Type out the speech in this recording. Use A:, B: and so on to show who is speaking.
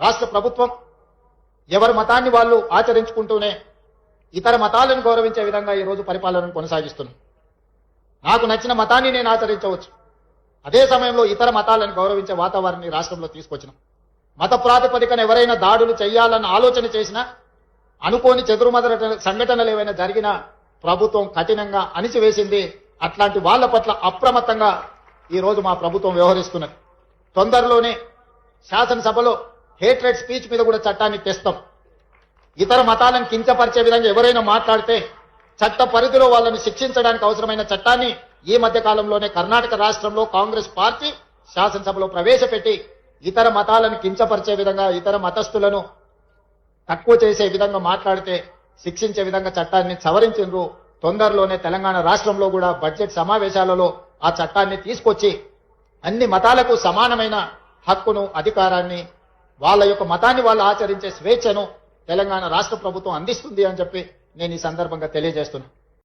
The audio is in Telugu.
A: రాష్ట్ర ప్రభుత్వం ఎవరి మతాన్ని వాళ్ళు ఆచరించుకుంటూనే ఇతర మతాలను గౌరవించే విధంగా ఈ రోజు పరిపాలనను కొనసాగిస్తుంది. నాకు నచ్చిన మతాన్ని నేను ఆచరించవచ్చు, అదే సమయంలో ఇతర మతాలను గౌరవించే వాతావరణాన్ని రాష్ట్రంలో తీసుకొచ్చినాం. మత ప్రాతిపదికన ఎవరైనా దాడులు చేయాలన్న ఆలోచన చేసినా, అనుకోని చెదురుమదురు సంఘటనలు ఏవైనా జరిగినా ప్రభుత్వం కఠినంగా అణిచివేసింది. అట్లాంటి వాళ్ళ పట్ల అప్రమత్తంగా ఈ రోజు మా ప్రభుత్వం వ్యవహరిస్తున్నది. తొందరలోనే శాసనసభలో హేట్రెడ్ స్పీచ్ మీద కూడా చట్టాన్ని తెస్తాం. ఇతర మతాలను కించపరిచే విధంగా ఎవరైనా మాట్లాడితే చట్ట పరిధిలో వాళ్ళని శిక్షించడానికి అవసరమైన చట్టాన్ని ఈ మధ్య కాలంలోనే కర్ణాటక రాష్ట్రంలో కాంగ్రెస్ పార్టీ శాసనసభలో ప్రవేశపెట్టి ఇతర మతాలను కించపరిచే విధంగా, ఇతర మతస్థులను తక్కువ చేసే విధంగా మాట్లాడితే శిక్షించే విధంగా చట్టాన్ని సవరించిండ్రు. తొందరలోనే తెలంగాణ రాష్ట్రంలో కూడా బడ్జెట్ సమావేశాలలో ఆ చట్టాన్ని తీసుకొచ్చి అన్ని మతాలకు సమానమైన హక్కును, అధికారాన్ని, వాళ్ళ యొక్క మతాన్ని వాళ్ళు ఆచరించే స్వేచ్ఛను తెలంగాణ రాష్ట్ర ప్రభుత్వం అందిస్తుంది అని చెప్పి నేను ఈ సందర్భంగా తెలియజేస్తున్నాను.